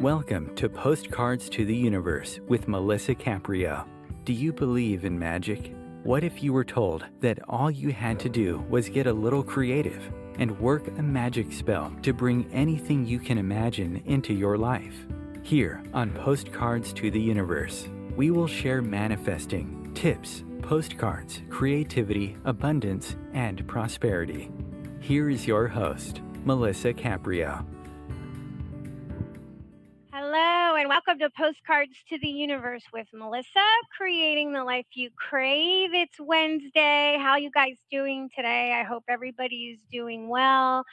Welcome to Postcards to the Universe with Melisa Caprio. Do you believe in magic? What if you were told that all you had to do was get a little creative and work a magic spell to bring anything you can imagine into your life? Here on Postcards to the Universe, we will share manifesting, tips, postcards, creativity, abundance, and prosperity. Here is your host, Melisa Caprio. Hello, and welcome to Postcards to the Universe with Melissa, creating the life you crave. It's Wednesday. How you guys doing today? I hope everybody is doing well.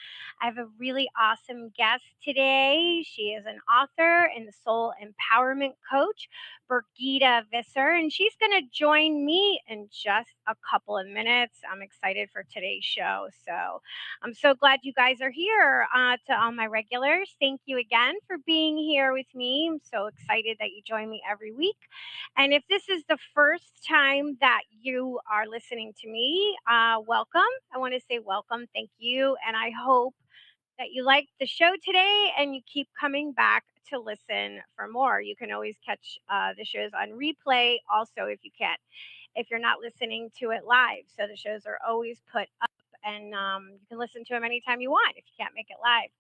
I have a really awesome guest today. She is an author and soul empowerment coach, Birgitta Visser, and she's going to join me in just a couple of minutes. I'm excited for today's show. So I'm so glad you guys are here. To all my regulars, thank you again for being here with me. I'm so excited that you join me every week. And if this is the first time that you are listening to me, welcome. I want to say welcome. Thank you. And I hope that you liked the show today and you keep coming back to listen for more. You can always catch the shows on replay. Also, if you're not listening to it live. So the shows are always put up and you can listen to them anytime you want if you can't make it live.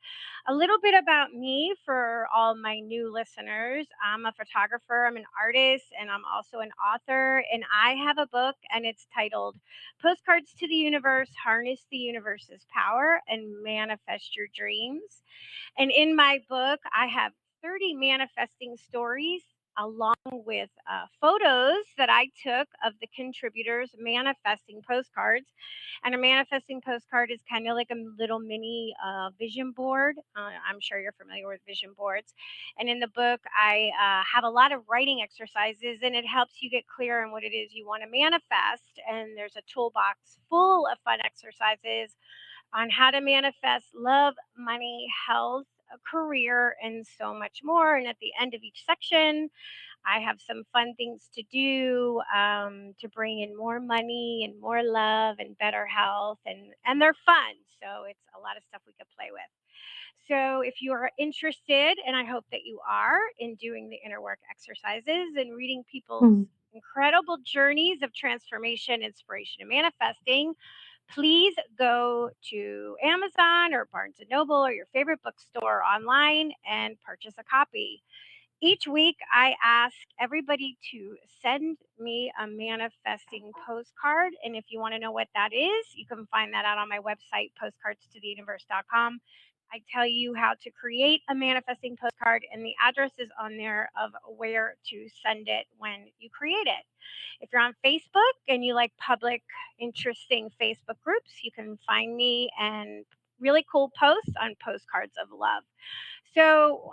A little bit about me for all my new listeners. I'm a photographer, I'm an artist, and I'm also an author. And I have a book and it's titled Postcards to the Universe, Harness the Universe's Power and Manifest Your Dreams. And in my book, I have 30 manifesting stories along with photos that I took of the contributors manifesting postcards. And a manifesting postcard is kind of like a little mini vision board. I'm sure you're familiar with vision boards. And in the book, I have a lot of writing exercises, and it helps you get clear on what it is you want to manifest. And there's a toolbox full of fun exercises on how to manifest love, money, health, a career, and so much more. And at the end of each section, I have some fun things to do to bring in more money and more love and better health, and they're fun. So it's a lot of stuff we could play with. So if you are interested, and I hope that you are, in doing the inner work exercises and reading people's incredible journeys of transformation, inspiration, and manifesting, please go to Amazon or Barnes and Noble or your favorite bookstore online and purchase a copy. Each week, I ask everybody to send me a manifesting postcard. And if you want to know what that is, you can find that out on my website, postcardstotheuniverse.com. I tell you how to create a manifesting postcard, and the address is on there of where to send it when you create it. If you're on Facebook and you like public, interesting Facebook groups, you can find me and really cool posts on Postcards of Love. So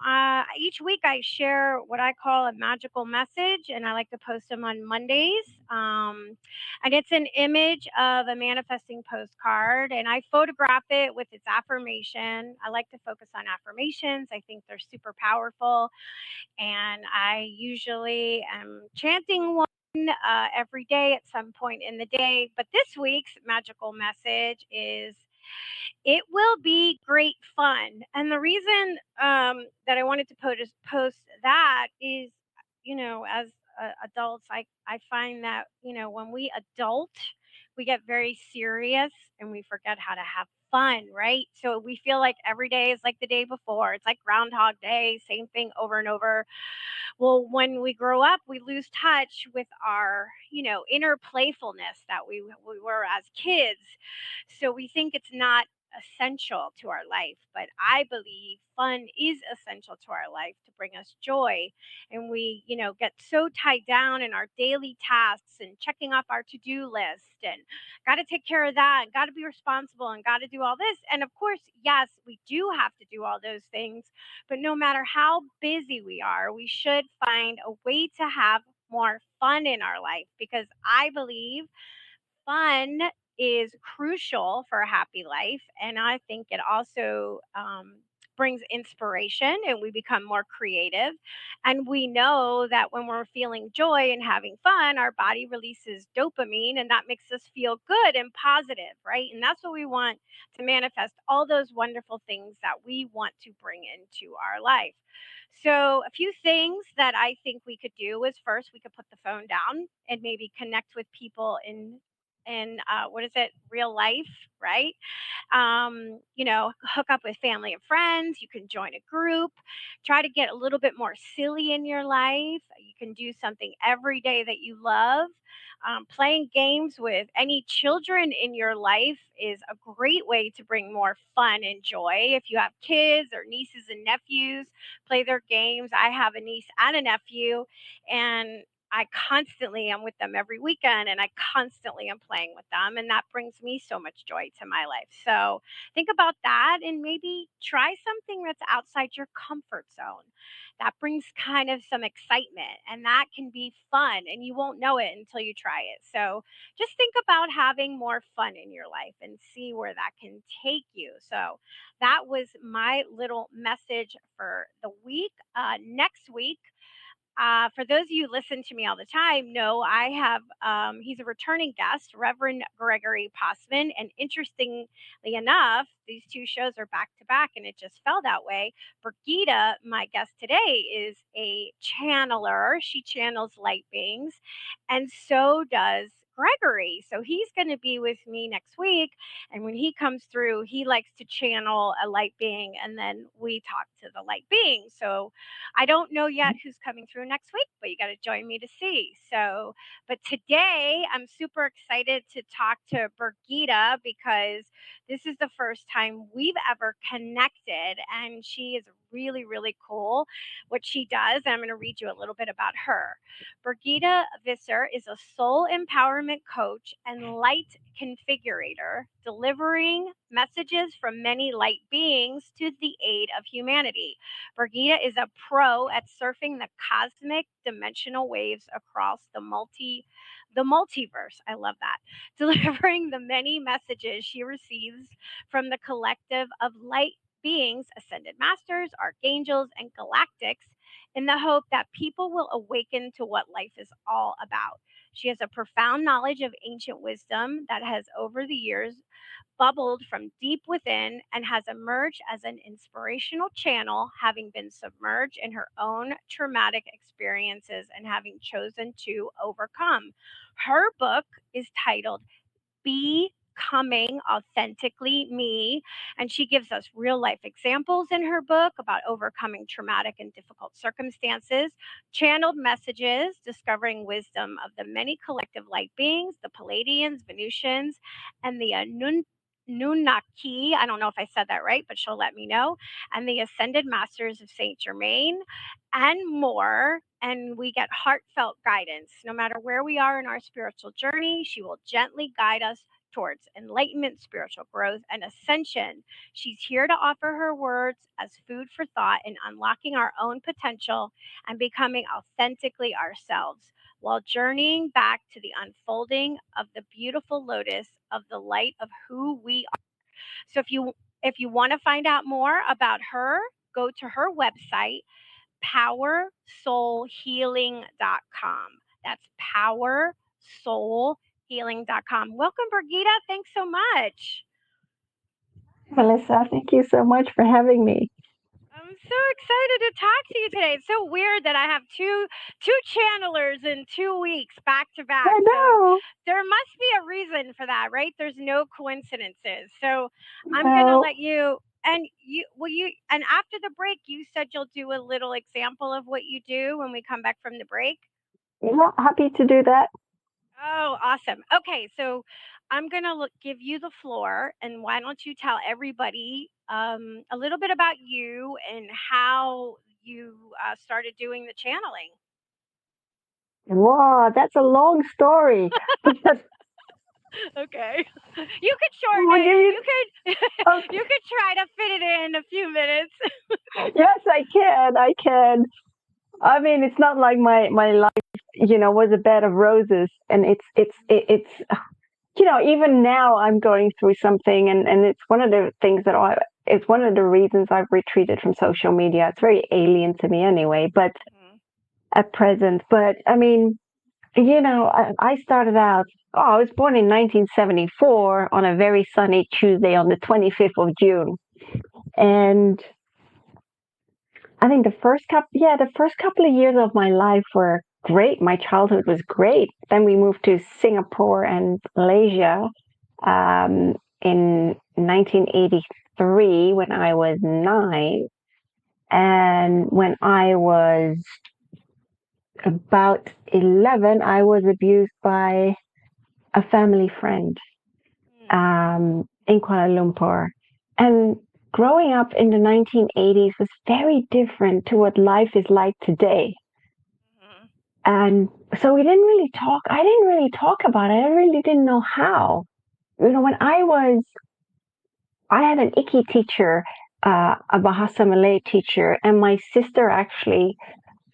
each week I share what I call a magical message, and I like to post them on Mondays. And it's an image of a manifesting postcard, and I photograph it with its affirmation. I like to focus on affirmations, I think they're super powerful. And I usually am chanting one every day at some point in the day. But this week's magical message is it will be great fun. And the reason that I wanted to post that is, as adults, I find that, when we adult, we get very serious and we forget how to have fun, right? So we feel like every day is like the day before. It's like Groundhog Day, same thing over and over. Well, when we grow up, we lose touch with our, inner playfulness that we were as kids. So we think it's not essential to our life, but I believe fun is essential to our life to bring us joy. And we, get so tied down in our daily tasks and checking off our to-do list and got to take care of that and got to be responsible and got to do all this. And of course, yes, we do have to do all those things, but no matter how busy we are, we should find a way to have more fun in our life, because I believe fun is crucial for a happy life. And I think it also brings inspiration and we become more creative. And we know that when we're feeling joy and having fun, our body releases dopamine and that makes us feel good and positive, right? And that's what we want to manifest all those wonderful things that we want to bring into our life. So, a few things that I think we could do is first we could put the phone down and maybe connect with people in what is it, real life, right? Hook up with family and friends. You can join a group. Try to get a little bit more silly in your life. You can do something every day that you love. Playing games with any children in your life is a great way to bring more fun and joy. If you have kids or nieces and nephews, play their games. I have a niece and a nephew, and I constantly am with them every weekend and I constantly am playing with them. And that brings me so much joy to my life. So think about that and maybe try something that's outside your comfort zone. That brings kind of some excitement and that can be fun and you won't know it until you try it. So just think about having more fun in your life and see where that can take you. So that was my little message for the week. Next week, for those of you who listen to me all the time, know I have, he's a returning guest, Reverend Gregory Passman. And interestingly enough, these two shows are back to back, and it just fell that way. Brigida, my guest today, is a channeler. She channels light beings, and so does Gregory. So he's going to be with me next week. And when he comes through, he likes to channel a light being, and then we talk to the light being. So I don't know yet who's coming through next week, but you got to join me to see. So, but today I'm super excited to talk to Brigida because this is the first time we've ever connected, and she is really, really cool what she does. And I'm going to read you a little bit about her. Brigida Visser is a soul empowerment coach and light configurator, delivering messages from many light beings to the aid of humanity. Brigida is a pro at surfing the cosmic dimensional waves across the multiverse. I love that. Delivering the many messages she receives from the collective of light beings, ascended masters, archangels, and galactics in the hope that people will awaken to what life is all about. She has a profound knowledge of ancient wisdom that has over the years bubbled from deep within and has emerged as an inspirational channel, having been submerged in her own traumatic experiences and having chosen to overcome. Her book is titled Becoming Authentically Me. And she gives us real life examples in her book about overcoming traumatic and difficult circumstances, channeled messages, discovering wisdom of the many collective light beings, the Palladians, Venusians, and the Nunaki. I don't know if I said that right, but she'll let me know. And the Ascended Masters of Saint Germain and more. And we get heartfelt guidance. No matter where we are in our spiritual journey, she will gently guide us towards enlightenment, spiritual growth, and ascension. She's here to offer her words as food for thought in unlocking our own potential and becoming authentically ourselves while journeying back to the unfolding of the beautiful lotus of the light of who we are. So if you want to find out more about her, go to her website powersoulhealing.com. That's powersoulhealing.com. Welcome, Brigida. Thanks so much. Melissa, thank you so much for having me. I'm so excited to talk to you today. It's so weird that I have two channelers in 2 weeks back to back. I know. So there must be a reason for that, right? There's no coincidences. So I'm No. gonna let you and after the break you said you'll do a little example of what you do when we come back from the break. Yeah, happy to do that. Oh, awesome. Okay, so I'm going to give you the floor, and why don't you tell everybody a little bit about you and how you started doing the channeling? Wow, that's a long story. Okay, you could shorten I'll it. give you. You could Okay. you could try to fit it in a few minutes. Yes, I can. I can. I mean, it's not like my life, was a bed of roses, and it's even now I'm going through something, and it's one of the things that it's one of the reasons I've retreated from social media. It's very alien to me anyway, but at present. But I mean, I started out. Oh, I was born in 1974 on a very sunny Tuesday on the 25th of June, and I think the first couple of years of my life were great. My childhood was great. Then we moved to Singapore and Malaysia in 1983 when I was 9. And when I was about 11, I was abused by a family friend in Kuala Lumpur. And growing up in the 1980s was very different to what life is like today. And so we didn't really talk. I didn't really talk about it. I really didn't know how. When I had an Icky teacher, a Bahasa Malay teacher, and my sister actually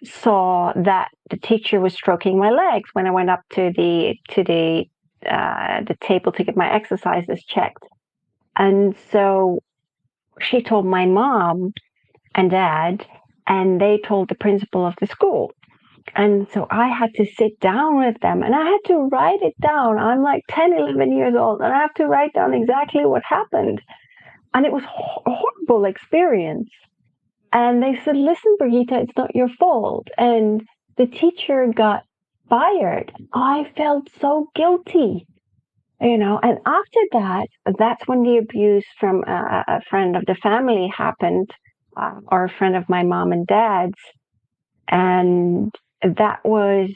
saw that the teacher was stroking my legs when I went up to the table to get my exercises checked. And so she told my mom and dad, and they told the principal of the school. And so I had to sit down with them and I had to write it down. I'm like 10, 11 years old and I have to write down exactly what happened. And it was a horrible experience. And they said, listen, Brigitte, it's not your fault. And the teacher got fired. I felt so guilty, and after that, that's when the abuse from a friend of the family happened, or a friend of my mom and dad's. And that was,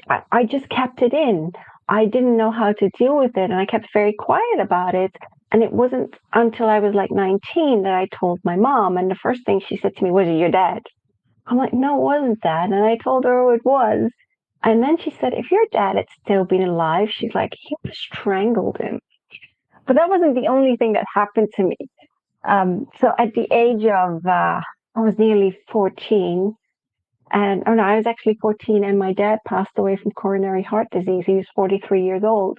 I just kept it in. I didn't know how to deal with it, and I kept very quiet about it. And it wasn't until I was like 19 that I told my mom. And the first thing she said to me, was it your dad? I'm like, no, it wasn't that. And I told her who it was. And then she said, if your dad had still been alive, she's like, he would have strangled him. But that wasn't the only thing that happened to me. So at the age of, I was nearly 14. And I was actually 14, and my dad passed away from coronary heart disease. He was 43 years old.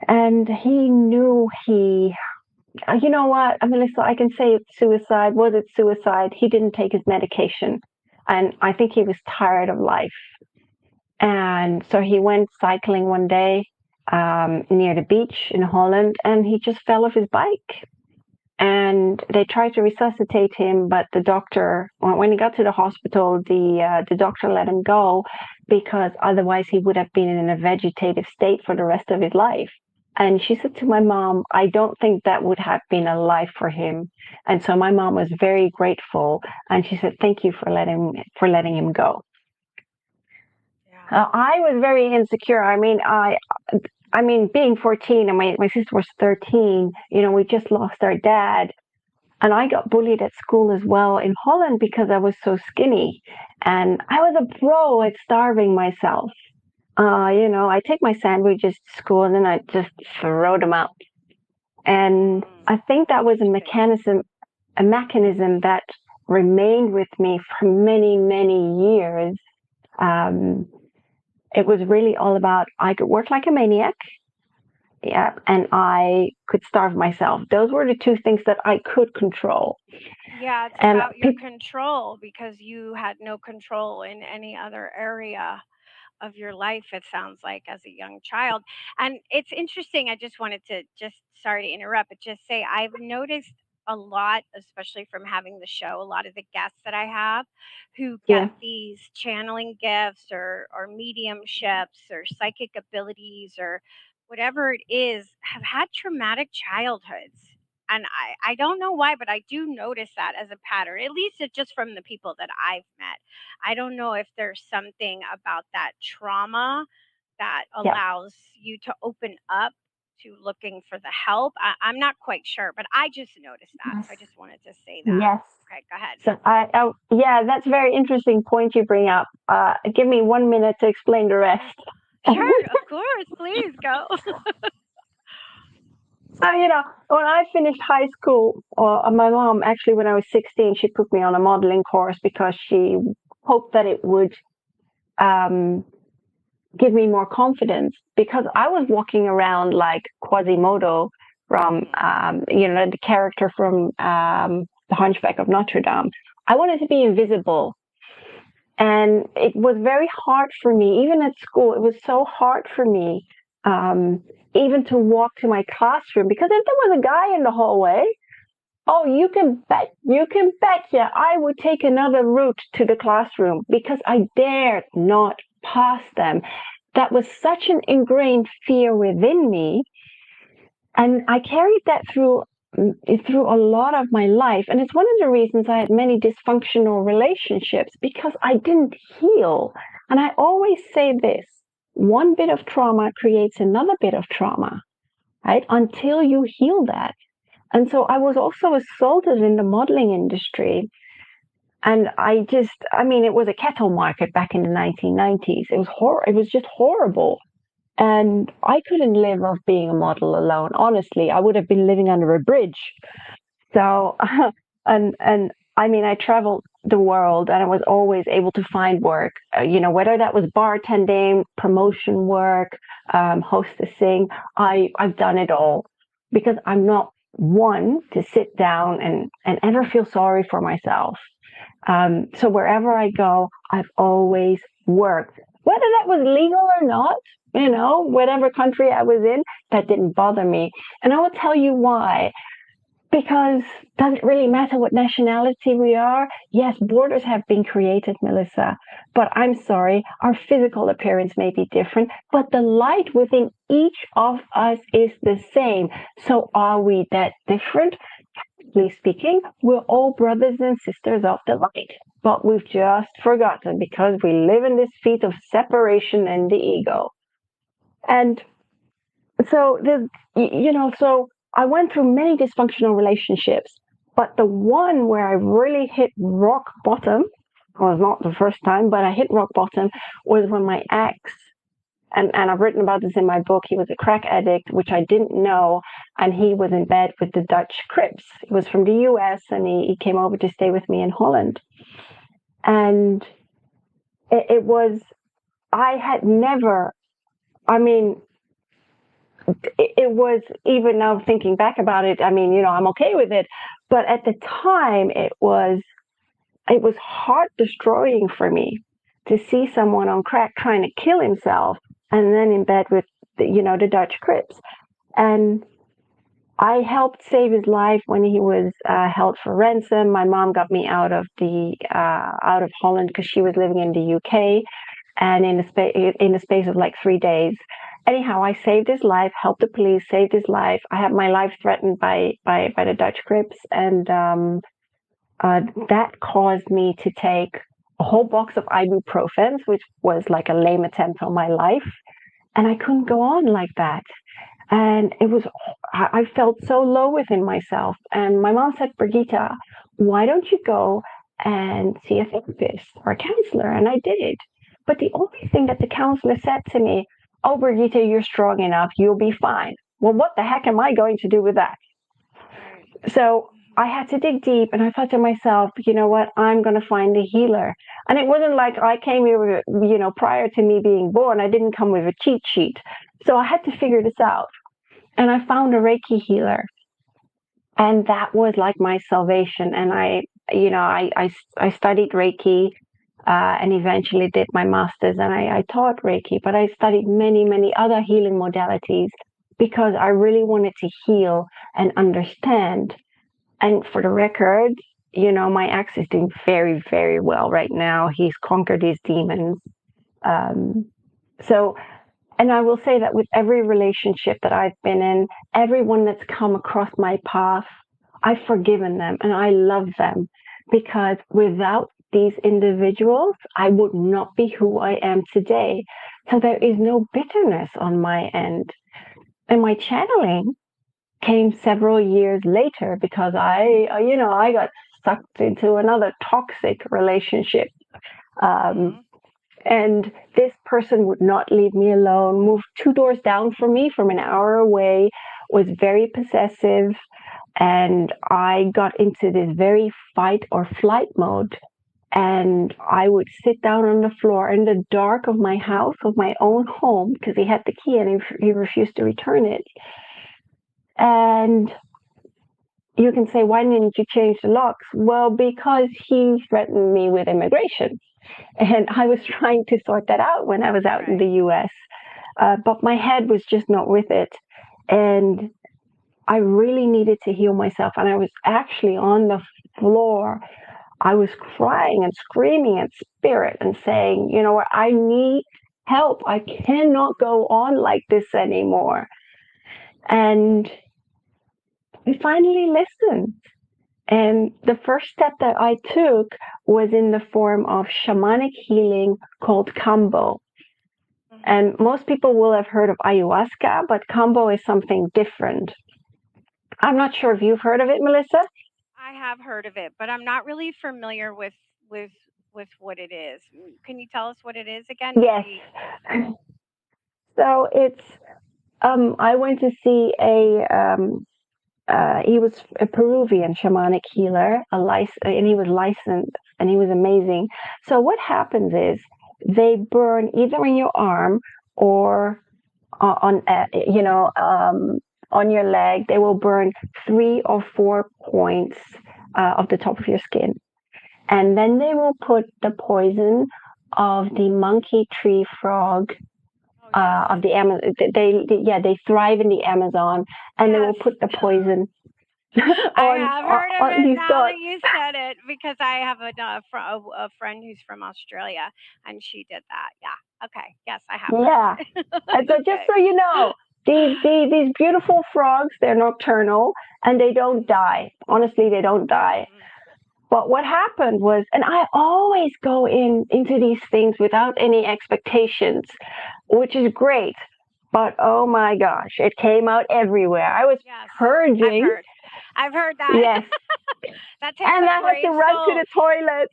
And he knew you know what, Melissa, I can say it's suicide. Was it suicide? He didn't take his medication. And I think he was tired of life. And so he went cycling one day near the beach in Holland, and he just fell off his bike. And they tried to resuscitate him, but the doctor, when he got to the hospital, the doctor let him go because otherwise he would have been in a vegetative state for the rest of his life. And she said to my mom, I don't think that would have been a life for him. And so my mom was very grateful, and she said, thank you for letting him go. Yeah. I was very insecure. I mean, being 14 and my sister was 13, we just lost our dad. And I got bullied at school as well in Holland because I was so skinny. And I was a pro at starving myself. I take my sandwiches to school and then I just throw them out. And I think that was a mechanism that remained with me for many, many years. It was really all about, I could work like a maniac. Yeah, and I could starve myself. Those were the two things that I could control. Yeah, it's about your control, because you had no control in any other area of your life, it sounds like, as a young child. And it's interesting. I just wanted to sorry to interrupt, but just say I've noticed a lot, especially from having the show, a lot of the guests that I have who get these channeling gifts or mediumships or psychic abilities or whatever it is, have had traumatic childhoods. And I don't know why, but I do notice that as a pattern, at least it's just from the people that I've met. I don't know if there's something about that trauma that allows you to open up to looking for the help. I'm not quite sure, but I just noticed that. So I just wanted to say that. Yes. Okay, go ahead. So that's a very interesting point you bring up. Give me 1 minute to explain the rest. Sure, of course. Please go. When I finished high school, my mom, actually, when I was 16, she put me on a modeling course because she hoped that it would give me more confidence, because I was walking around like Quasimodo, from, the character from The Hunchback of Notre Dame. I wanted to be invisible. And it was very hard for me, even at school, it was so hard for me, even to walk to my classroom, because if there was a guy in the hallway, oh, you can betcha I would take another route to the classroom because I dared not pass them. That was such an ingrained fear within me. And I carried that through a lot of my life. And it's one of the reasons I had many dysfunctional relationships, because I didn't heal. And I always say this: one bit of trauma creates another bit of trauma, right? Until you heal that. And so I was also assaulted in the modeling industry. And it was a cattle market back in the 1990s. It was just horrible. And I couldn't live off being a model alone. Honestly, I would have been living under a bridge. So, I traveled the world, and I was always able to find work, whether that was bartending, promotion work, hostessing. I've done it all, because I'm not one to sit down and ever feel sorry for myself. So wherever I go, I've always worked, whether that was legal or not. Whatever country I was in, that didn't bother me. And I will tell you why. Because does it really matter what nationality we are? Yes, borders have been created, Melissa. But I'm sorry, our physical appearance may be different, but the light within each of us is the same. So are we that different? Technically speaking, we're all brothers and sisters of the light. But we've just forgotten, because we live in this feat of separation and the ego. And so so I went through many dysfunctional relationships, but the one where I really hit rock bottom, was not the first time, but I hit rock bottom, was when my ex, and I've written about this in my book, he was a crack addict, which I didn't know, and he was in bed with the Dutch Crips. He was from the US, and he came over to stay with me in Holland. And I had never, it was, even now thinking back about it, I'm okay with it. But at the time, it was heart destroying for me to see someone on crack trying to kill himself, and then in bed with the Dutch Crips. And I helped save his life when he was held for ransom. My mom got me out of Holland, because she was living in the UK. And in the space of like 3 days, anyhow, I saved his life, helped the police, saved his life. I had my life threatened by the Dutch Crips, and that caused me to take a whole box of ibuprofen, which was like a lame attempt on my life. And I couldn't go on like that. And I felt so low within myself. And my mom said, Brigitte, why don't you go and see a therapist or a counselor? And I did. But the only thing that the counselor said to me, oh, Brigitte, you're strong enough, you'll be fine. Well, what the heck am I going to do with that? So I had to dig deep, and I thought to myself, you know what, I'm going to find a healer. And it wasn't like I came here with, prior to me being born, I didn't come with a cheat sheet. So I had to figure this out. And I found a Reiki healer. And that was like my salvation. And I studied Reiki, and eventually did my master's, and I taught Reiki, but I studied many, many other healing modalities, because I really wanted to heal and understand. And for the record, my ex is doing very, very well right now. He's conquered his demons. And I will say that with every relationship that I've been in, everyone that's come across my path, I've forgiven them and I love them, because without these individuals, I would not be who I am today. So there is no bitterness on my end. And my channeling came several years later, because I got sucked into another toxic relationship. And this person would not leave me alone, moved 2 doors down from me from an hour away, was very possessive. And I got into this very fight or flight mode. And I would sit down on the floor in the dark of my house, of my own home, because he had the key and he refused to return it. And you can say, why didn't you change the locks? Well, because he threatened me with immigration. And I was trying to sort that out when I was out in the US. But my head was just not with it. And I really needed to heal myself. And I was actually on the floor. I was crying and screaming at spirit and saying, you know what, I need help. I cannot go on like this anymore. And I finally listened. And the first step that I took was in the form of shamanic healing called kambo. And most people will have heard of ayahuasca, but kambo is something different. I'm not sure if you've heard of it, Melissa. I have heard of it, but I'm not really familiar with what it is. Can you tell us what it is again? Yes. So it's I went to see he was a Peruvian shamanic healer, and he was licensed, and he was amazing. So what happens is they burn either in your arm or on your leg. They will burn 3 or 4 points of the top of your skin, and then they will put the poison of the monkey tree frog of the Amazon. They thrive in the Amazon, and they will put the poison. I have heard of it now that you said it, because I have a friend who's from Australia, and she did that. Yeah. Okay. Yes, I have. Yeah. And so just so you know, these beautiful frogs, they're nocturnal and they don't die. Honestly, they don't die. But what happened was, and I always go into these things without any expectations, which is great. But oh my gosh, it came out everywhere. I was purging. I've heard that. Yes. That takes and I had to run to the toilet.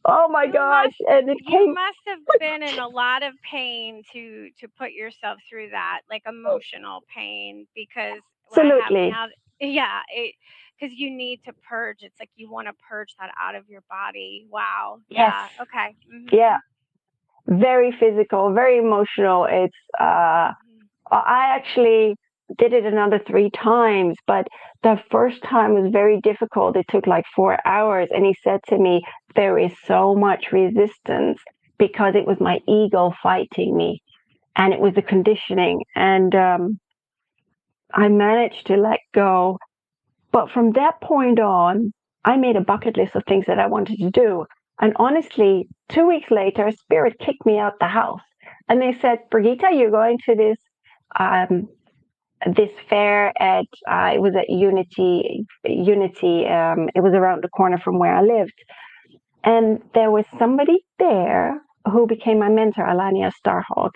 Oh my gosh. And you must have been in a lot of pain to put yourself through that, like emotional pain, because absolutely. Because you need to purge. It's like you want to purge that out of your body. Wow. Yes. Yeah. Okay. Mm-hmm. Yeah. Very physical, very emotional. It's I actually did it another 3 times, but the first time was very difficult. It took like 4 hours, and he said to me, there is so much resistance because it was my ego fighting me, and it was the conditioning. And I managed to let go. But from that point on, I made a bucket list of things that I wanted to do. And honestly, 2 weeks later, Spirit kicked me out the house. And they said, Brigitte, you're going to this fair at, it was at Unity, it was around the corner from where I lived. And there was somebody there who became my mentor, Alania Starhawk.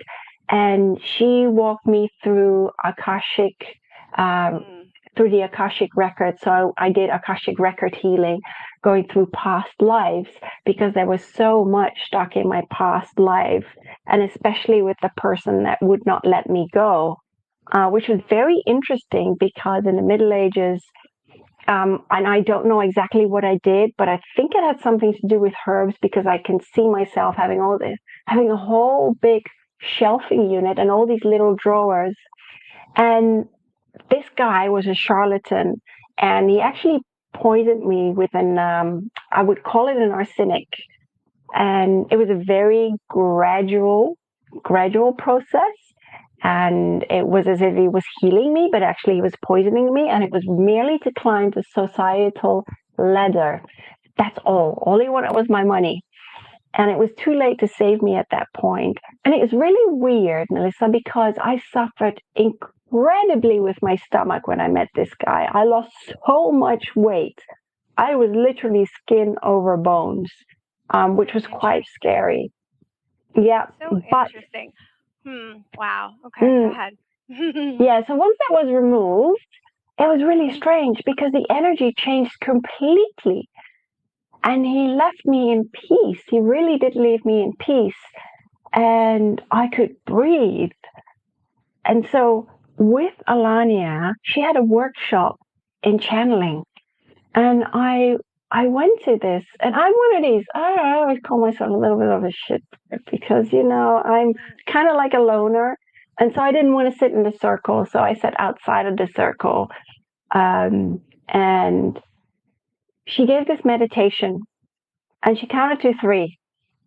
And she walked me through through the Akashic record. So I did Akashic record healing, going through past lives, because there was so much stuck in my past life, and especially with the person that would not let me go, which was very interesting because in the Middle Ages, and I don't know exactly what I did, but I think it had something to do with herbs, because I can see myself having a whole big shelving unit and all these little drawers. And this guy was a charlatan, and he actually poisoned me with I would call it an arsenic. And it was a very gradual process. And it was as if he was healing me, but actually he was poisoning me. And it was merely to climb the societal ladder. That's all. All he wanted was my money. And it was too late to save me at that point. And it was really weird, Melissa, because I suffered incredibly with my stomach when I met this guy. I lost so much weight. I was literally skin over bones, which was quite scary. Yeah. So interesting. Wow. Okay, go ahead. Yeah, so once that was removed, it was really strange because the energy changed completely. And he left me in peace. He really did leave me in peace. And I could breathe. And so with Alania, she had a workshop in channeling. And I went to this, and I'm one of these, I always call myself a little bit of a shit, because, I'm kind of like a loner. And so I didn't want to sit in the circle. So I sat outside of the circle. And she gave this meditation, and she counted to 3,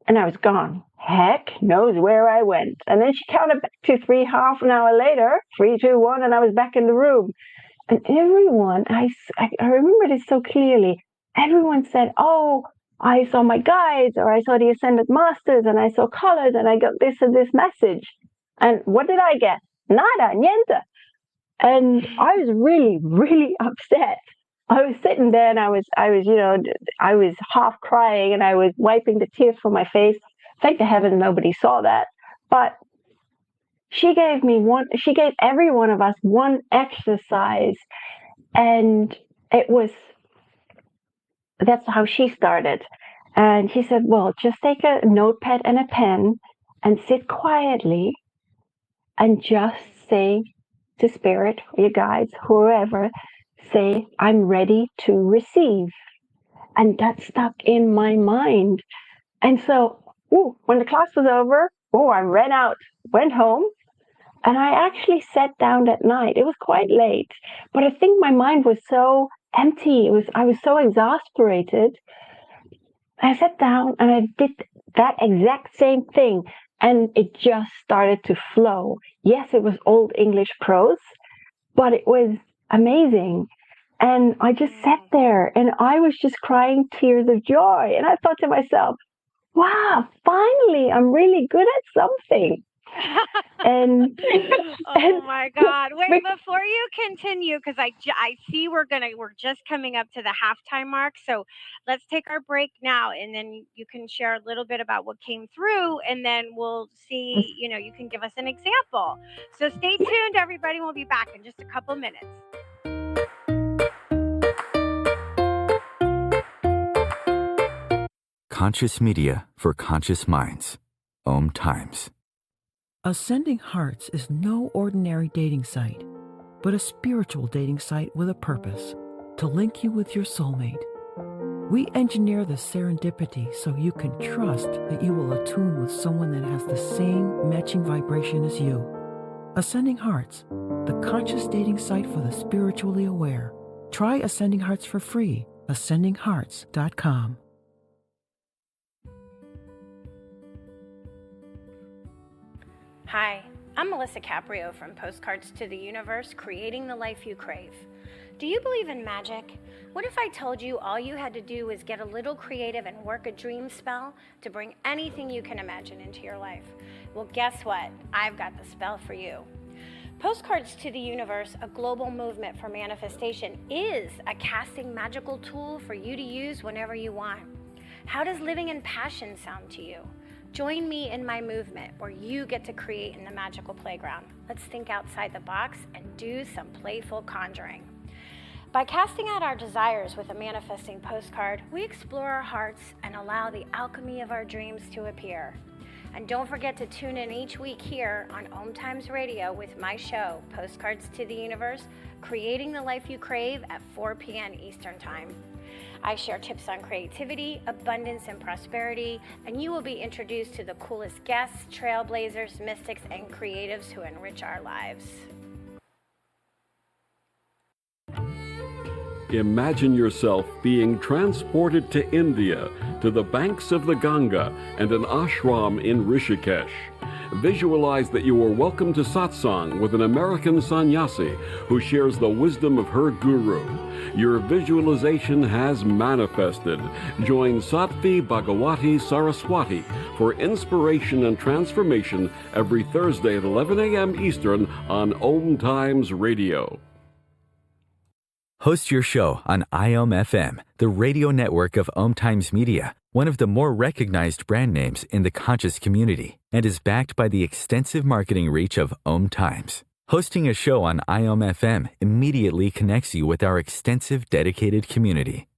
and I was gone. Heck knows where I went. And then she counted back to 3 half an hour later, 3, 2, 1, and I was back in the room. And everyone, I remember this so clearly. Everyone said, "Oh, I saw my guides, or I saw the Ascended Masters, and I saw colors, and I got this and this message." And what did I get? Nada, niente. And I was really, really upset. I was sitting there, and I was, I was half crying, and I was wiping the tears from my face. Thank the heavens nobody saw that. But she gave every one of us one exercise, and that's how she started. And she said, "Well, just take a notepad and a pen and sit quietly and just say to spirit, or your guides, whoever, say, 'I'm ready to receive.'" And that stuck in my mind. And so, when the class was over, I ran out, went home, and I actually sat down that night. It was quite late, but I think my mind was so empty. I was so exasperated. I sat down and I did that exact same thing, and it just started to flow. Yes, it was Old English prose, but it was amazing. And I just sat there, and I was just crying tears of joy. And I thought to myself, wow, finally, I'm really good at something. And oh my God! Wait, before you continue, because I see we're just coming up to the halftime mark. So let's take our break now, and then you can share a little bit about what came through, and then we'll see. You can give us an example. So stay tuned, everybody. We'll be back in just a couple minutes. Conscious media for conscious minds. Om Times. Ascending Hearts is no ordinary dating site, but a spiritual dating site with a purpose, to link you with your soulmate. We engineer the serendipity so you can trust that you will attune with someone that has the same matching vibration as you. Ascending Hearts, the conscious dating site for the spiritually aware. Try Ascending Hearts for free, ascendinghearts.com. Hi, I'm Melisa Caprio from Postcards to the Universe, creating the life you crave. Do you believe in magic? What if I told you all you had to do was get a little creative and work a dream spell to bring anything you can imagine into your life? Well, guess what? I've got the spell for you. Postcards to the Universe, a global movement for manifestation, is a casting magical tool for you to use whenever you want. How does living in passion sound to you? Join me in my movement where you get to create in the magical playground. Let's think outside the box and do some playful conjuring. By casting out our desires with a manifesting postcard, we explore our hearts and allow the alchemy of our dreams to appear. And don't forget to tune in each week here on Om Times Radio with my show, Postcards to the Universe, creating the life you crave at 4 p.m. Eastern Time. I share tips on creativity, abundance, and prosperity, and you will be introduced to the coolest guests, trailblazers, mystics, and creatives who enrich our lives. Imagine yourself being transported to India, to the banks of the Ganga and an ashram in Rishikesh. Visualize that you are welcome to satsang with an American sannyasi who shares the wisdom of her guru. Your visualization has manifested. Join Sattvi Bhagawati Saraswati for inspiration and transformation every Thursday at 11 a.m. Eastern on Om Times Radio. Host your show on IOM FM, the radio network of Om Times Media, one of the more recognized brand names in the conscious community, and is backed by the extensive marketing reach of Om Times. Hosting a show on IOM FM immediately connects you with our extensive dedicated community.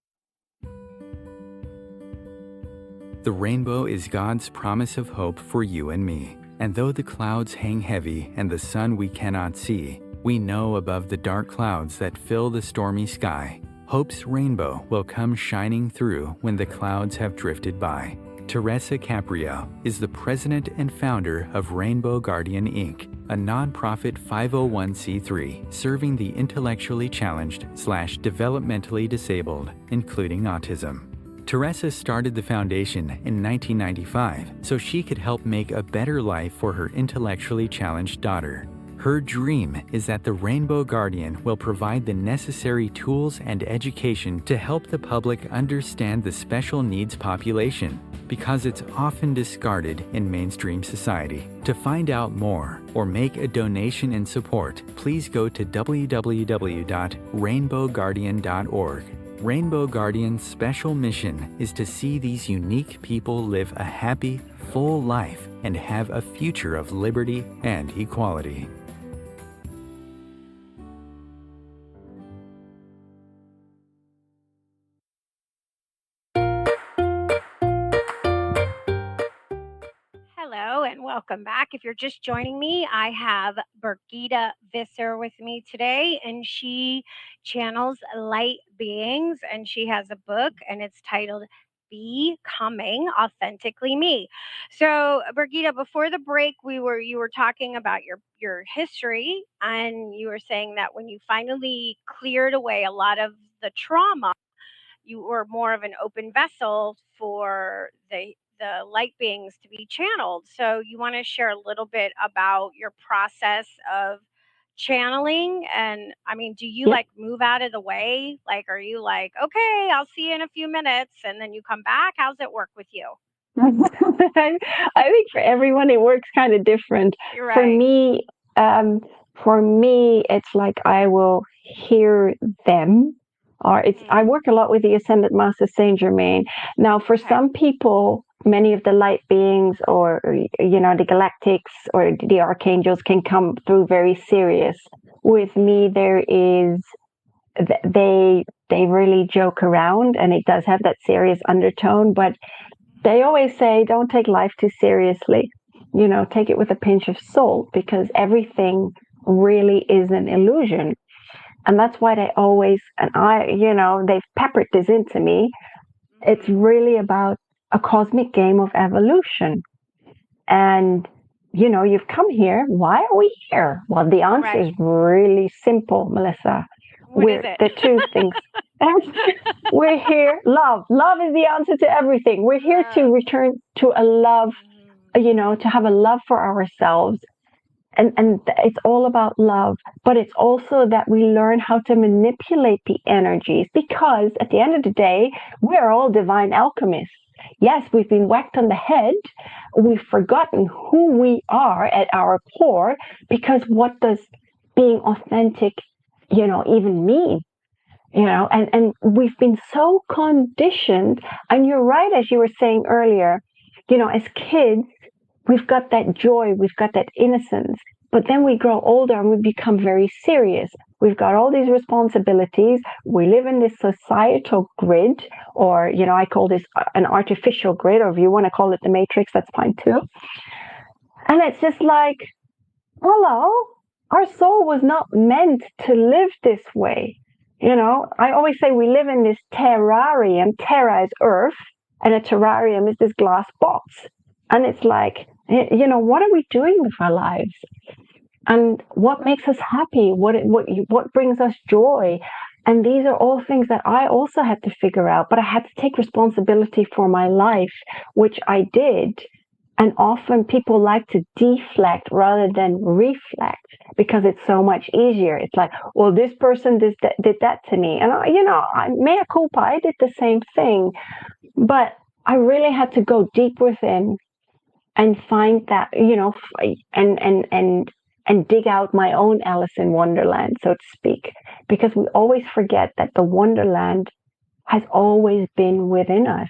The rainbow is God's promise of hope for you and me. And though the clouds hang heavy and the sun we cannot see, we know above the dark clouds that fill the stormy sky, hope's rainbow will come shining through when the clouds have drifted by. Melisa Caprio is the president and founder of Rainbow Guardian Inc., a nonprofit 501c3 serving the intellectually challenged / developmentally disabled, including autism. Teresa started the foundation in 1995 so she could help make a better life for her intellectually challenged daughter. Her dream is that the Rainbow Guardian will provide the necessary tools and education to help the public understand the special needs population, because it's often discarded in mainstream society. To find out more or make a donation in support, please go to www.rainbowguardian.org. Rainbow Guardian's special mission is to see these unique people live a happy, full life and have a future of liberty and equality. Hello and welcome back. If you're just joining me, I have Birgitta Visser with me today, and she channels light beings, and she has a book, and it's titled Becoming Authentically Me. So, Birgitta, before the break, you were talking about your history, and you were saying that when you finally cleared away a lot of the trauma, you were more of an open vessel for the light beings to be channeled. So you want to share a little bit about your process of channeling? And I mean, do you Yep. like move out of the way? Like, are you like, okay, I'll see you in a few minutes, and then you come back? How's it work with you? I think for everyone it works kind of different. You're For right. me, it's like I will hear them, or I work a lot with the Ascended Master Saint Germain. Now, for Okay. some people, many of the light beings, or the galactics or the archangels, can come through very serious. With me, there is they really joke around, and it does have that serious undertone, but they always say, don't take life too seriously. Take it with a pinch of salt, because everything really is an illusion. And that's why they always, they've peppered this into me. It's really about a cosmic game of evolution. And, you've come here. Why are we here? Well, the answer Right. is really simple, Melissa. What is it? The two things. We're here. Love. Love is the answer to everything. We're here to return to a love, to have a love for ourselves. And it's all about love. But it's also that we learn how to manipulate the energies, because at the end of the day, we're all divine alchemists. Yes, we've been whacked on the head. We've forgotten who we are at our core, because what does being authentic, even mean? And we've been so conditioned. And you're right, as you were saying earlier, as kids, we've got that joy, we've got that innocence. But then we grow older and we become very serious. We've got all these responsibilities. We live in this societal grid, or, I call this an artificial grid, or if you want to call it the matrix, that's fine too. And it's just like, hello, our soul was not meant to live this way. I always say we live in this terrarium. Terra is earth, and a terrarium is this glass box. And it's like, what are we doing with our lives? And what makes us happy? What brings us joy? And these are all things that I also had to figure out, but I had to take responsibility for my life, which I did. And often people like to deflect rather than reflect, because it's so much easier. It's like, well, this person did that to me. And, I mea culpa, I did the same thing. But I really had to go deep within and find that, and dig out my own Alice in Wonderland, so to speak. Because we always forget that the Wonderland has always been within us.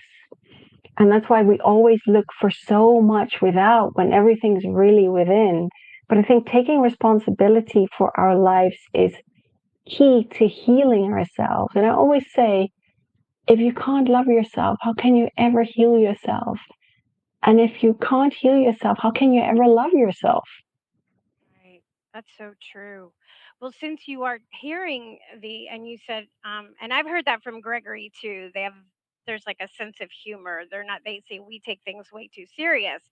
And that's why we always look for so much without, when everything's really within. But I think taking responsibility for our lives is key to healing ourselves. And I always say, if you can't love yourself, how can you ever heal yourself? And if you can't heal yourself, how can you ever love yourself? Right. That's so true. Well, since you are hearing and you said, and I've heard that from Gregory too, they have there's like a sense of humor. They say we take things way too serious.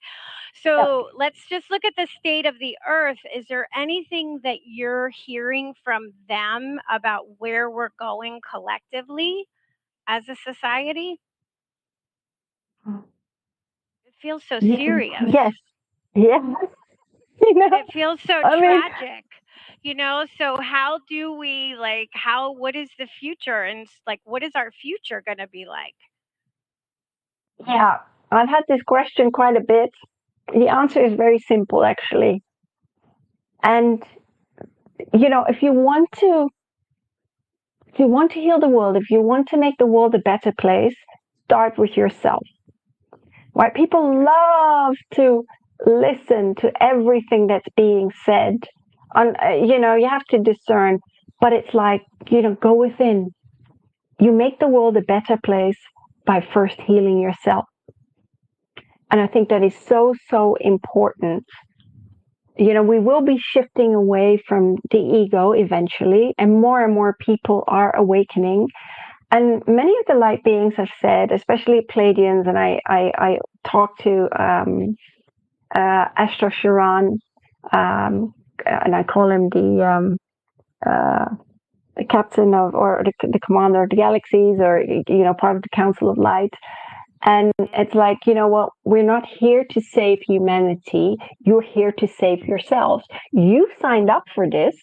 So let's just look at the state of the earth. Is there anything that you're hearing from them about where we're going collectively as a society? It feels so serious. Yes. Yes. It feels so I mean, tragic, so how do we what is the future, and what is our future going to be like? yeah, I've had this question quite a bit. The answer is very simple, actually. And if you want to heal the world, if you want to make the world a better place, start with yourself. Right? People love to listen to everything that's being said. You have to discern, but it's like, go within. You make the world a better place by first healing yourself. And I think that is so, so important. We will be shifting away from the ego eventually, and more people are awakening. And many of the light beings have said, especially Pleiadians, and I talked to Astro Sharan, and I call him the captain of, or the commander of the galaxies, or part of the Council of Light. And it's like, what? We're not here to save humanity. You're here to save yourselves. You signed up for this.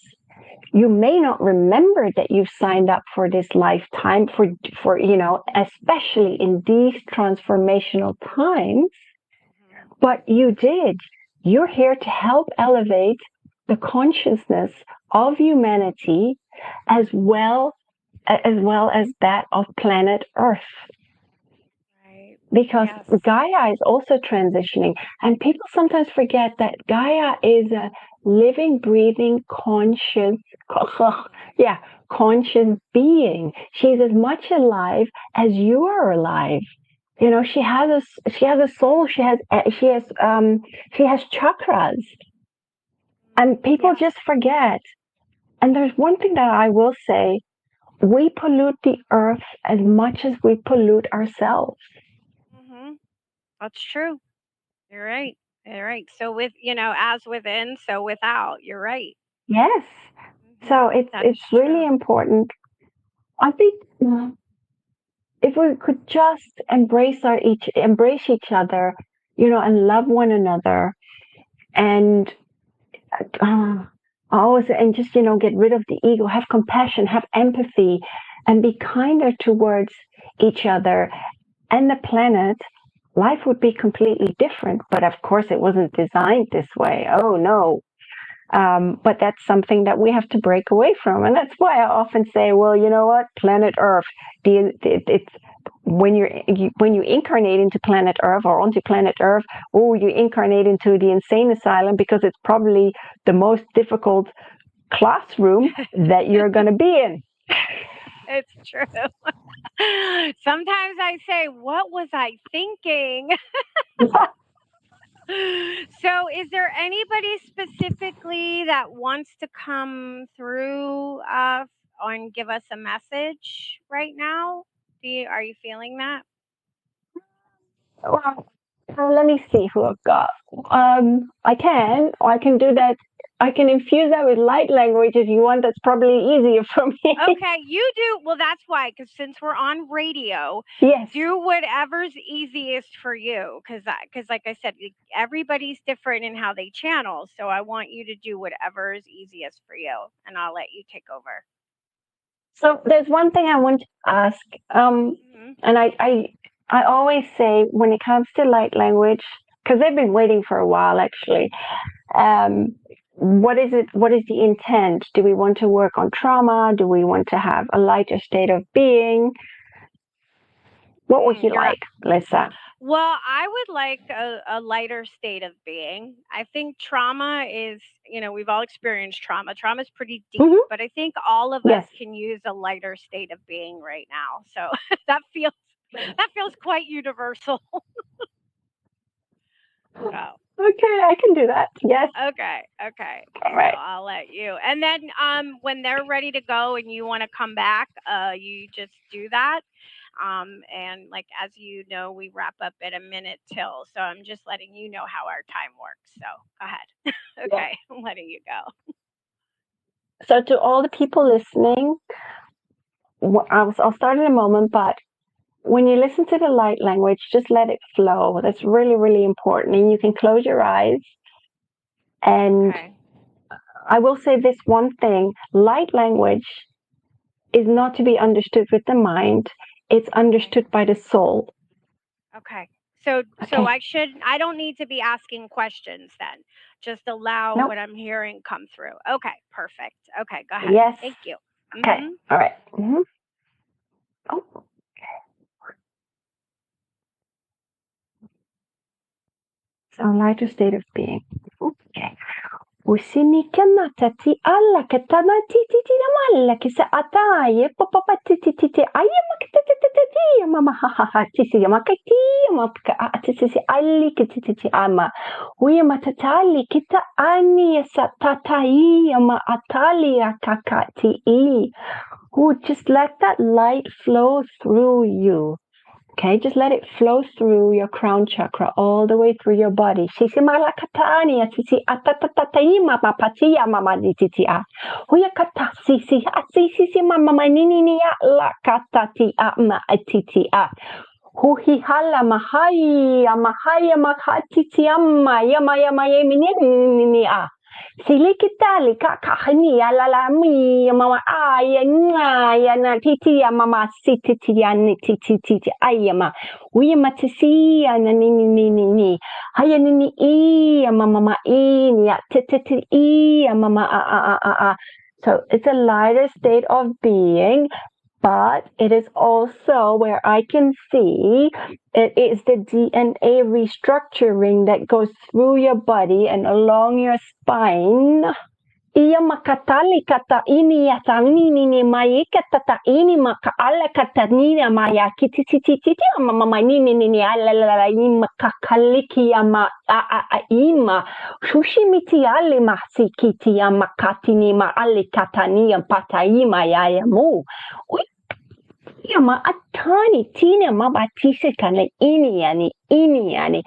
You may not remember that you've signed up for this lifetime for especially in these transformational times, but you did. You're here to help elevate the consciousness of humanity as well as that of planet Earth. Because Gaia is also transitioning, and people sometimes forget that Gaia is a living, breathing, conscious being. She's as much alive as you are alive. She has a soul. She has chakras, and people just forget. And there's one thing that I will say: we pollute the earth as much as we pollute ourselves. That's true. You're right. So with as within, so without. You're right. Yes. So it's really important. I think if we could just embrace each other, and love one another, and just get rid of the ego, have compassion, have empathy, and be kinder towards each other and the planet, life would be completely different. But of course, it wasn't designed this way. Oh no. But that's something that we have to break away from. And that's why I often say, well, you know what? Planet Earth, it's when you incarnate into planet Earth or onto planet Earth, or you incarnate into the insane asylum, because it's probably the most difficult classroom that you're going to be in. It's true. Sometimes I say, what was I thinking? So is there anybody specifically that wants to come through and give us a message right now? Are you feeling that? Well, let me see who I've got. I can do that. I can infuse that with light language if you want. That's probably easier for me. Okay, you do. Well, that's why, because since we're on radio, yes, do whatever's easiest for you. Because like I said, everybody's different in how they channel. So I want you to do whatever is easiest for you, and I'll let you take over. So there's one thing I want to ask, and I always say, when it comes to light language, because they've been waiting for a while actually. What is it? What is the intent? Do we want to work on trauma? Do we want to have a lighter state of being? What would you like, Lisa? Well, I would like a lighter state of being. I think trauma is, we've all experienced trauma. Trauma is pretty deep, but I think all of us can use a lighter state of being right now. So that feels quite universal. So. Okay, I can do that. Yes. Okay. All right. So I'll let you. And then when they're ready to go and you want to come back, you just do that. And like, as you know, we wrap up at a minute till. So I'm just letting you know how our time works. So go ahead. Okay, yeah. I'm letting you go. So to all the people listening, I'll start in a moment, but when you listen to the light language, just let it flow. That's really, really important. And you can close your eyes. And okay. I will say this one thing, light language is not to be understood with the mind. It's understood by the soul. Okay. So I don't need to be asking questions then. Just allow what I'm hearing come through. Okay, perfect. Okay, go ahead. Yes. Thank you. Okay. Mm-hmm. All right. Mm-hmm. Oh. So lighter state of being. Okay. Usini kanata ti alla katana ti na malla ki sa ataye papa ti ayama ti mama ha ha ha ti yama ti yama ti alli ti ama uyama tatali kita ani sa tatai yama atali kakati who just let that light flow through you. Okay, just let it flow through your crown chakra all the way through your body. Sisi malakatani sisi atatatai mama patia mama dititia. Huya kata sisi mama manini ya la katati ma atitia. Huhi hala mahaya makatiti amma yama yemini Silikitali kakahani alalami mama aya na titi ya mama sititi ya ni titi ayama uyama tisi ya na ni haya ni ya mama ini ya titi ya mama So it's a lighter state of being. But it is also where I can see it is the DNA restructuring that goes through your body and along your spine. Iya makatali kata ini ya ni mai kata ini makaala kata ni maya kiti mama ni ala ini makakaliki ya ma ima shushimiti ale masikiti ya makati ni ma ale kata ni ya pataima ya mu. Yama atani tina mabatisi kane ini yani.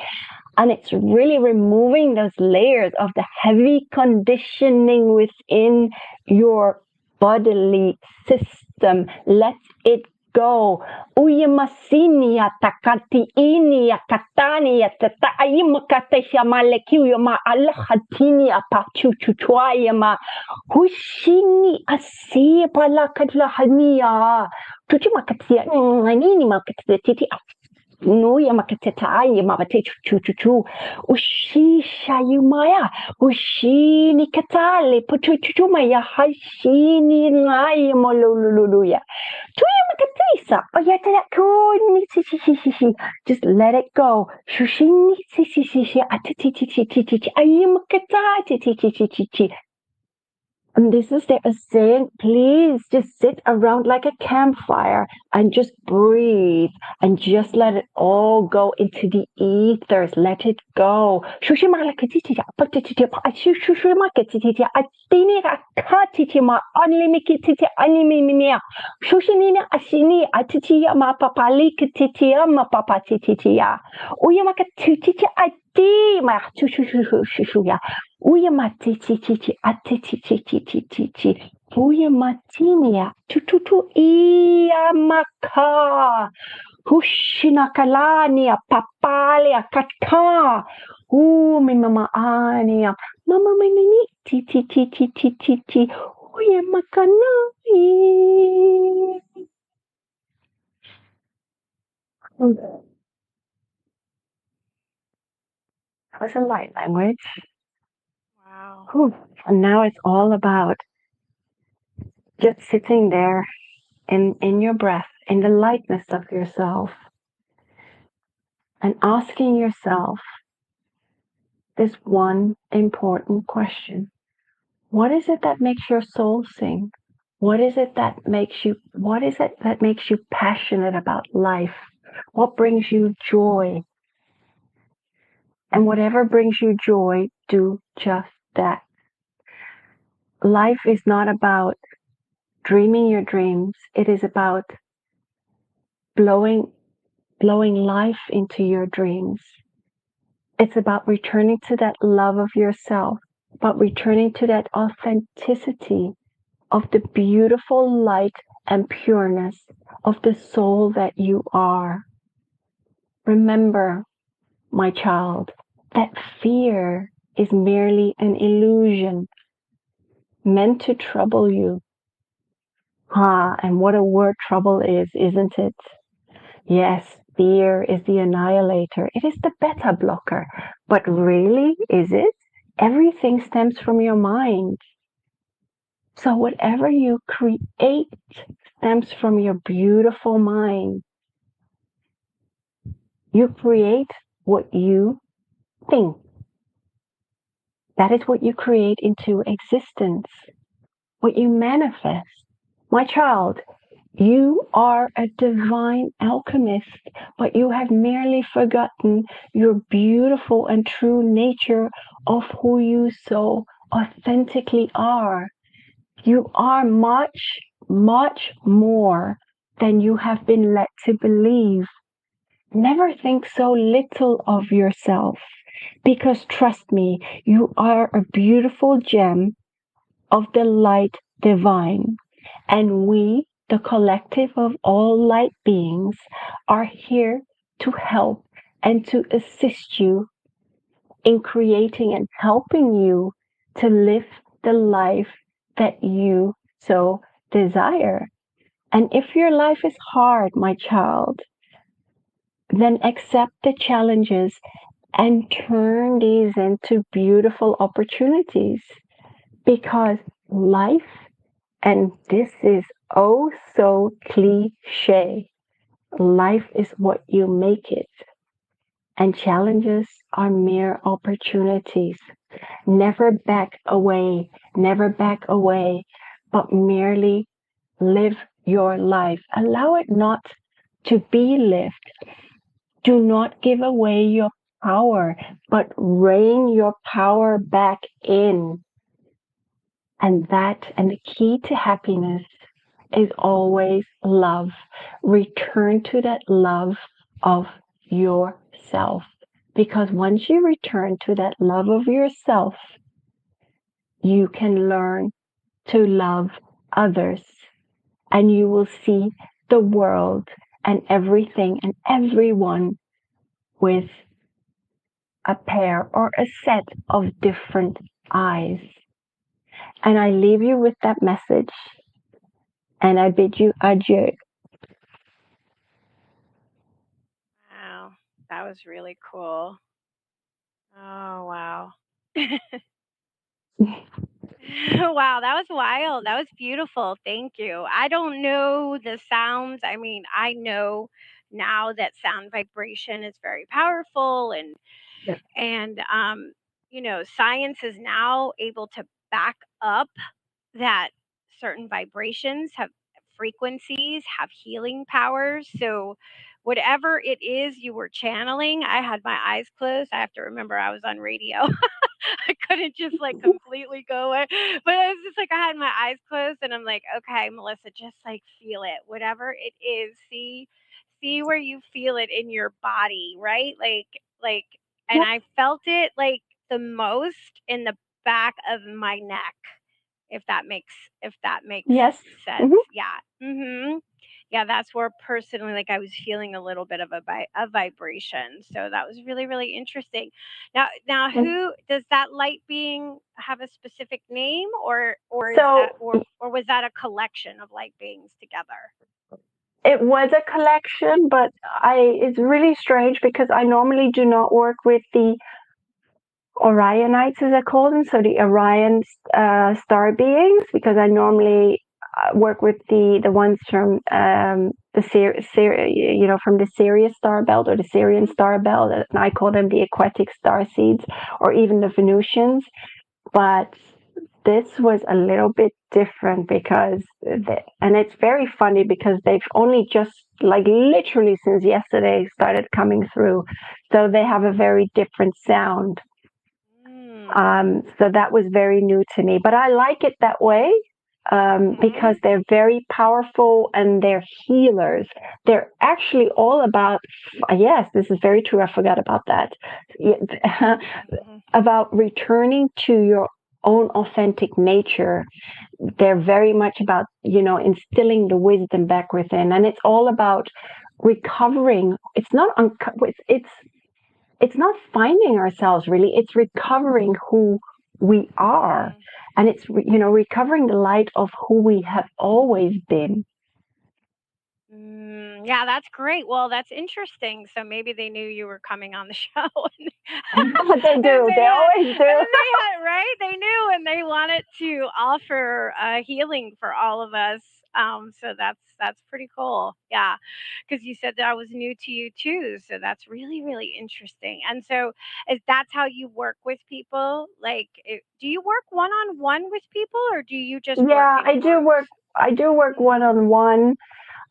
And it's really removing those layers of the heavy conditioning within your bodily system. Let it go. Uyamasini ya takati ini ya katani ya tatai makata shamaleki yama alahatini ya pachuchuchwa yama hushini asi palakatla hania tuchi makatia nini makatia titi no ya makateta ya mabate chuchuchu ushisha yumaya ushini katale puchuchu maya hashini ngai molululuya tuya makatisa oyata kuni si just let it go shushini si atiti ayamakata and this is their saying, please just sit around like a campfire and just breathe and just let it all go into the ethers. Let it go. Uyamatinia tututu iyamaka hushinakalania papalia katka mimamaania mama minini ti uyamakani. That was a light language. Wow. Whew. And now it's all about just sitting there in your breath, in the lightness of yourself, and asking yourself this one important question. What is it that makes your soul sing? What is it that makes you passionate about life? What brings you joy? And whatever brings you joy, do just that. Life is not about dreaming your dreams. It is about blowing life into your dreams. It's about returning to that love of yourself, about returning to that authenticity of the beautiful light and pureness of the soul that you are. Remember, my child, that fear is merely an illusion meant to trouble you. And what a word trouble is, isn't it? Yes, fear is the annihilator. It is the beta blocker. But really, is it? Everything stems from your mind. So whatever you create stems from your beautiful mind. You create what you think. That is what you create into existence, what you manifest. My child, you are a divine alchemist, but you have merely forgotten your beautiful and true nature of who you so authentically are. You are much, much more than you have been led to believe. Never think so little of yourself, because trust me, you are a beautiful gem of the light divine. And we, the collective of all light beings, are here to help and to assist you in creating and helping you to live the life that you so desire. And if your life is hard, my child, then accept the challenges and turn these into beautiful opportunities, because life, and this is oh so cliche, life is what you make it, and challenges are mere opportunities. Never back away, but merely live your life. Allow it not to be lived. Do not give away your power, but rein your power back in. And the key to happiness is always love. Return to that love of yourself. Because once you return to that love of yourself, you can learn to love others. And you will see the world and everything and everyone with a pair or a set of different eyes. And I leave you with that message, and I bid you adieu. Wow, that was really cool. Oh, wow. Wow, that was wild. That was beautiful. Thank you. I don't know the sounds. I mean, I know now that sound vibration is very powerful, and science is now able to back up that certain vibrations have frequencies, have healing powers. So whatever it is you were channeling, I had my eyes closed. I have to remember I was on radio. I couldn't just like completely go away. But I was just like, I had my eyes closed and I'm like, okay, Melissa, just like feel it. Whatever it is, see where you feel it in your body, right? Like and Yep. I felt it like the most in the back of my neck, if that makes Yes. sense. Mm-hmm. Yeah. Yeah, that's where personally, like, I was feeling a little bit of a vibration. So that was really, really interesting. Now, Mm-hmm. who does that light being have a specific name, or is that So or was that a collection of light beings together? it was a collection, but it's really strange because I normally do not work with the Orionites, as I call them, so the Orion star beings, because I normally work with the ones from the from the Sirius star belt or the Sirian star belt, and I call them the aquatic star seeds, or even the Venusians. But this was a little bit different because, and it's very funny because they've only just, like, literally since yesterday started coming through, so they have a very different sound. Mm. So that was very new to me, but I like it that way. because they're very powerful and they're healers. They're actually all about, yes, this is very true. I forgot about that. About returning to your own authentic nature. They're very much about, instilling the wisdom back within. And it's all about recovering. It's not, it's not finding ourselves really. It's recovering who we are. And it's, recovering the light of who we have always been. Yeah, that's great. Well, that's interesting. So maybe they knew you were coming on the show. They do. They always do. Right? They knew, and they wanted to offer healing for all of us. So that's pretty cool. Yeah, because you said that was new to you too. So that's really, really interesting. And so, that's how you work with people? Like, do you work one-on-one with people, or do you just work? Yeah, I do work. I do work one-on-one.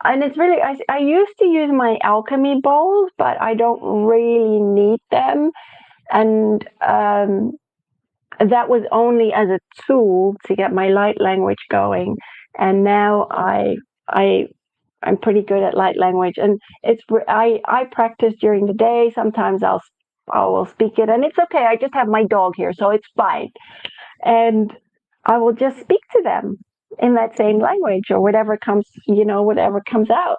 And it's really, I used to use my alchemy bowls, but I don't really need them. And that was only as a tool to get my light language going. And now I'm pretty good at light language. And I practice during the day. Sometimes I will speak it, and it's okay. I just have my dog here, so it's fine. And I will just speak to them in that same language or whatever comes out.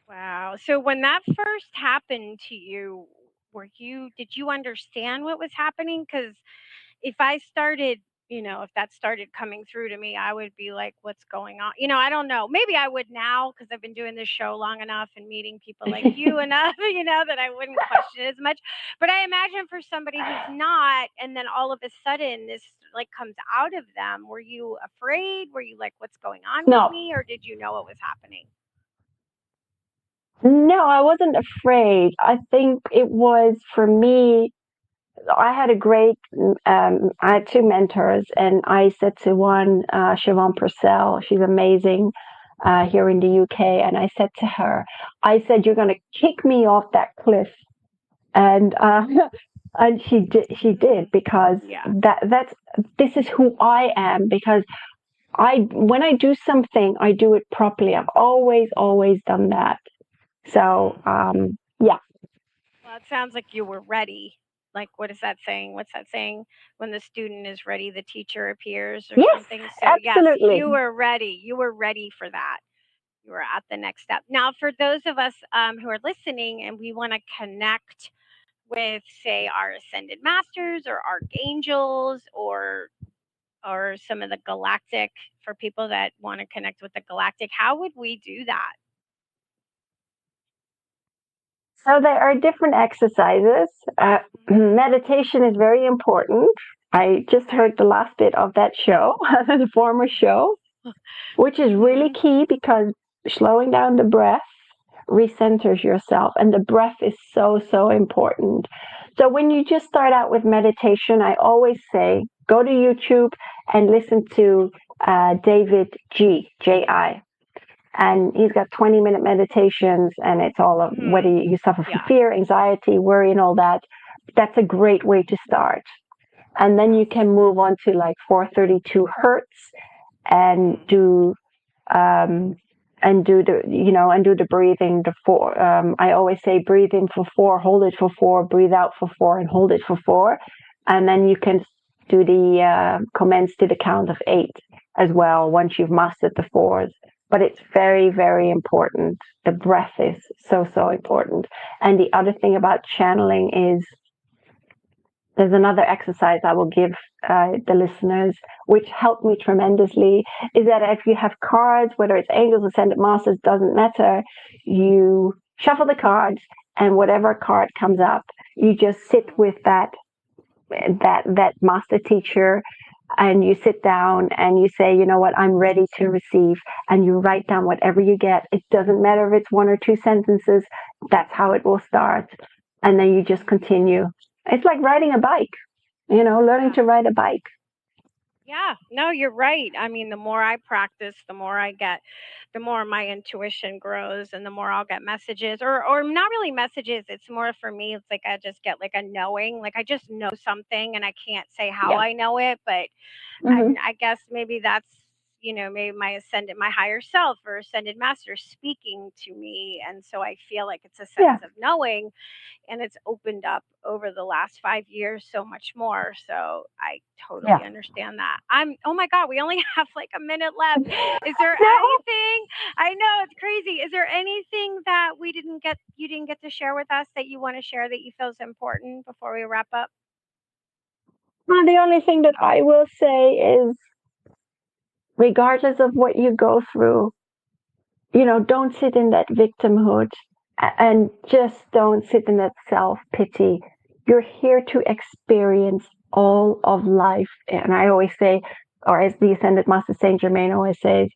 Wow. So when that first happened to you, did you understand what was happening? Because if I started, if that started coming through to me, I would be like, what's going on? I don't know. Maybe I would now because I've been doing this show long enough and meeting people like you enough, that I wouldn't question it as much. But I imagine for somebody who's not, and then all of a sudden this like comes out of them, were you afraid? Were you like, what's going on No. with me? Or did you know what was happening? No, I wasn't afraid. I think it was for me. I had I had two mentors, and I said to one, Siobhan Purcell, she's amazing here in the UK, and I said to her, you're going to kick me off that cliff, and and she did because this is who I am, because when I do something, I do it properly. I've always done that. So, yeah. Well, it sounds like you were ready. Like, what is that saying? What's that saying? When the student is ready, the teacher appears, or something. So, absolutely. Yes, you were ready. You were ready for that. You were at the next step. Now, for those of us who are listening and we want to connect with, say, our ascended masters or archangels, or some of the galactic, for people that want to connect with the galactic, how would we do that? So there are different exercises. Meditation is very important. I just heard the last bit of that show, the former show, which is really key because slowing down the breath recenters yourself, and the breath is so important. So when you just start out with meditation, I always say, go to YouTube and listen to David J.I. And he's got 20-minute meditations, and it's all of whether you suffer from fear, anxiety, worry, and all that. That's a great way to start. And then you can move on to like 432 hertz and do the breathing. I always say breathe in for 4, hold it for 4, breathe out for 4, and hold it for 4. And then you can do the commence to the count of 8 as well once you've mastered the 4s. But it's very, very important. The breath is so important. And the other thing about channeling is, there's another exercise I will give the listeners, which helped me tremendously, is that if you have cards, whether it's angels, ascended masters, doesn't matter, you shuffle the cards, and whatever card comes up, you just sit with that master teacher, and you sit down and you say, you know what, I'm ready to receive, and you write down whatever you get. It doesn't matter if it's 1 or 2 sentences. That's how it will start. And then you just continue. It's like riding a bike, learning to ride a bike. Yeah, no, you're right. I mean, the more I practice, the more I get, the more my intuition grows and the more I'll get messages or not really messages. It's more for me, it's like I just get like a knowing, like I just know something and I can't say how Yeah. I know it, but Hmm. and I guess maybe that's, maybe my ascendant, my higher self or ascended master speaking to me. And so I feel like it's a sense Yeah. of knowing and it's opened up over the last 5 years so much more. So I Yeah. totally understand that. Oh my God, we only have like a minute left. Is there No. anything? I know it's crazy. Is there anything that you didn't get to share with us that you want to share that you feel is important before we wrap up? Well, the only thing that I will say is, regardless of what you go through, don't sit in that victimhood and just don't sit in that self pity. You're here to experience all of life. And I always say, or as the Ascended Master Saint Germain always says,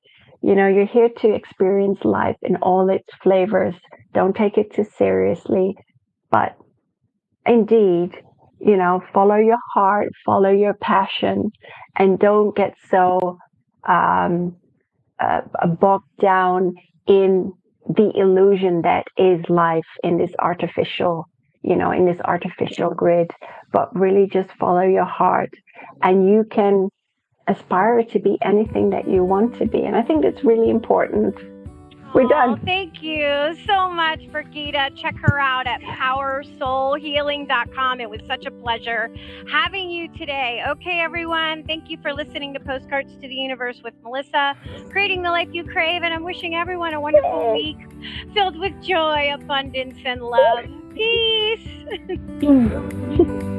you're here to experience life in all its flavors. Don't take it too seriously, but indeed, follow your heart, follow your passion, and don't get so um, bogged down in the illusion that is life in this artificial grid, but really just follow your heart and you can aspire to be anything that you want to be. And I think that's really important. We're Oh, done. thank you so much, Gita. Check her out at powersoulhealing.com. It was such a pleasure having you today. Okay, everyone. Thank you for listening to Postcards to the Universe with Melissa, creating the life you crave. And I'm wishing everyone a wonderful week filled with joy, abundance, and love. Peace. Yay.